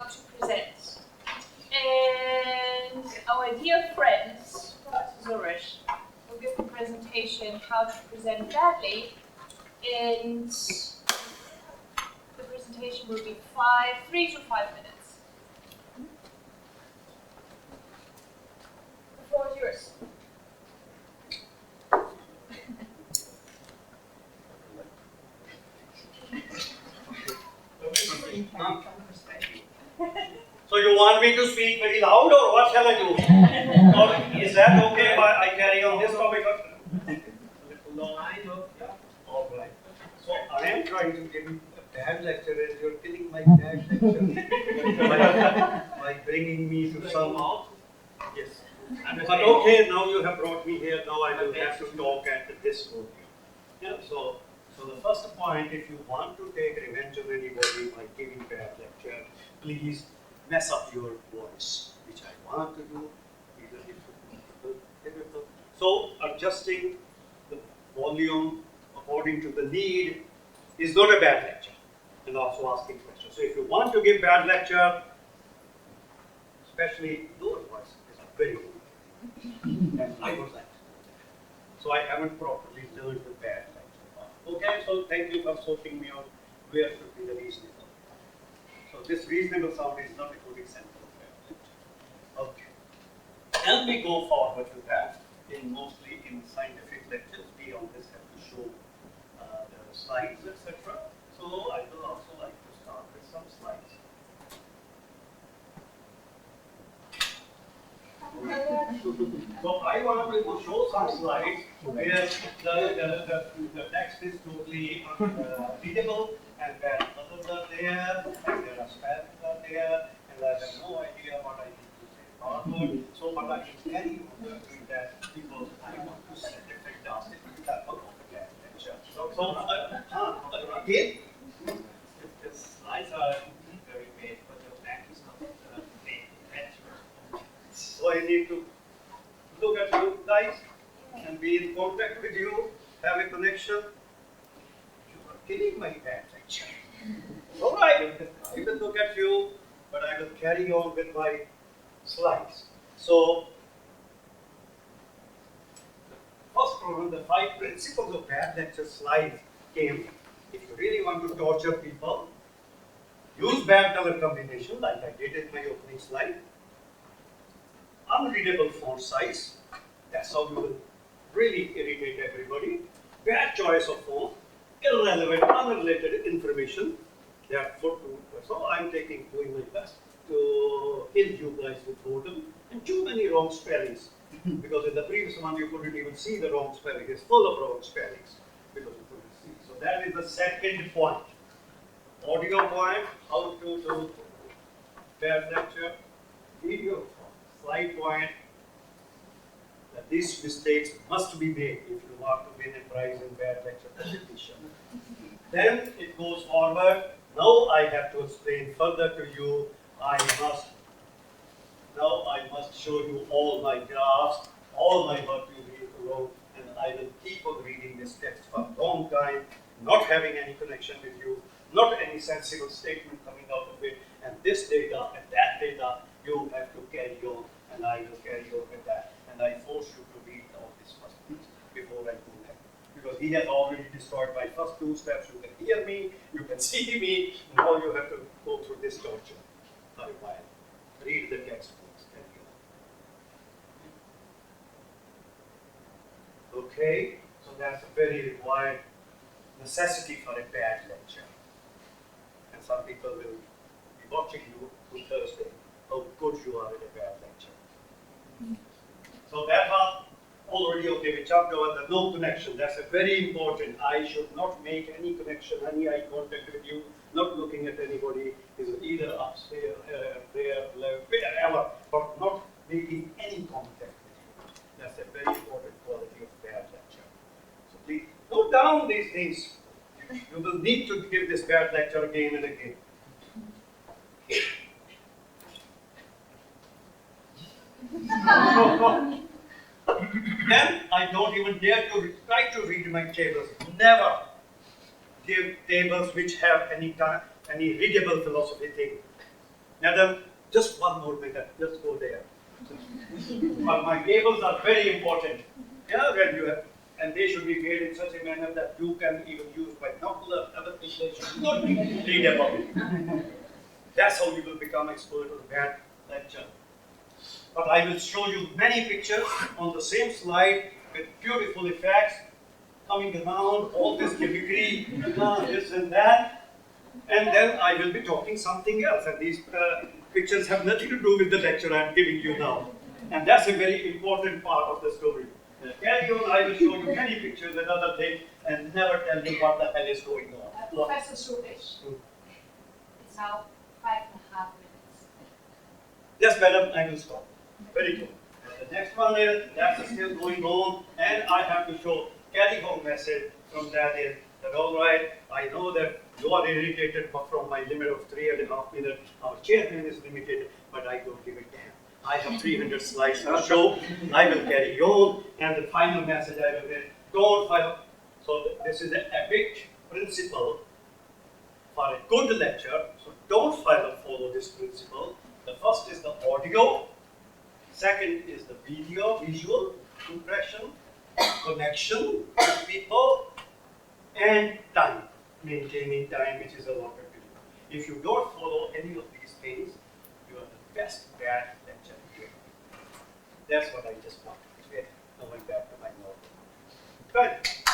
How to present. And our dear friend, Professor Zurich, will give a presentation how to present badly, and the presentation will be 3 to 5 minutes. The floor is yours. So you want me to speak very loud, or what shall I do? Or is that okay if I carry on this topic? No, I know. All right. So I am trying to give you a bad lecture, and you're killing my bad lecture by bringing me to some. Yes. But okay, now you have brought me here. Now I will have to talk at this podium. Yeah. So the first point, if you want to take revenge on anybody by giving bad lecture, please mess up your voice, which I want to do. So adjusting the volume according to the need is not a bad lecture, and also asking questions. So if you want to give bad lecture, especially lower voice is very good. And I was that. So I haven't properly learned the bad lecture. Okay, so thank you for sorting me out where should be the reasonable. So this reasonable sound is not a good example of bad lecture. Okay. And we go forward to that. Mostly in scientific lectures, we always have to show the slides, etc. So I will also like to start with some slides. So I want to show some slides where the text is totally readable, and where others are there, and there are spellings are there, and I have no idea what I need to say forward. So what I can tell you is that because I want to set a fantastic example of a bad lecture. So again, The slides are very great, but the back is not made better. so I need to look at you guys and be in contact with you, have a connection. You are killing my bad lecture. All right, I will look at you, but I will carry on with my slides. So, first problem, the 5 principles of bad lecture slides came. If you really want to torture people, use bad color combination like I did in my opening slide. Unreadable font size, that's how you will really irritate everybody. Bad choice of font, irrelevant, unrelated information. So I'm doing my best to kill you guys with boredom and too many wrong spellings. Because in the previous one you couldn't even see the wrong spelling. It's full of wrong spellings because you couldn't see. So that is the second point. Audio point, how to do bad lecture. Video slide point, that these mistakes must be made if you want to win a prize in bad lecture presentation. Then it goes forward. Now I have to explain further to you. I must show you all my graphs, all my work you wrote, and I will keep on reading this text for a long time, not having any connection with you, not any sensible statement coming out of it, and this data and that data you have to carry on, and I will carry on with that. And I force you to read all this first piece before I do that. Because he has already destroyed my first 2 steps. You can hear me, you can see me, now you have to go through this torture for a while. Read the text first, carry on. Okay, so that's a very required necessity for a bad lecture. And some people will be watching you on Thursday, how good you are in a bad lecture. So that was already okay. We talked about the no connection. That's a very important. I should not make any connection, any eye contact with you, not looking at anybody, is either upstairs, there, left, wherever, but not making any contact with you. That's a very important quality of bad lecture. So please note down these things. You will need to give this bad lecture again and again. Then I don't even dare to try to read my tables. Never give tables which have any readable philosophy thing. Madam, just one more minute, just go there. But my tables are very important. Yeah, when you have, and they should be made in such a manner that you can even use binocular, other things that should not be readable. That's how you will become expert on that lecture. But I will show you many pictures on the same slide with beautiful effects coming around, all this gimmickry, this and that. And then I will be talking something else. And these pictures have nothing to do with the lecture I'm giving you now. And that's a very important part of the story. Carry on, I will show you many pictures and other things and never tell you what the hell is going on. Professor Suresh, it's now 5.5 minutes. Yes, madam, I will stop. Very good. The next one is, that's still going on, and I have to show carry home message from that is that all right, I know that you are irritated from my limit of 3.5 minutes. Our chairman is limited, but I don't give a damn. I have 300 slides to show. I will carry on, and the final message I will get, don't follow. So this is the AViCT principle for a good lecture. So don't follow this principle. The first is the audio. Second is the visual impression, connection with people, and time, maintaining time, which is a lot of do. If you don't follow any of these things, you are the best bad lecturer here. That's what I just wanted to say. Going back to my note. Good.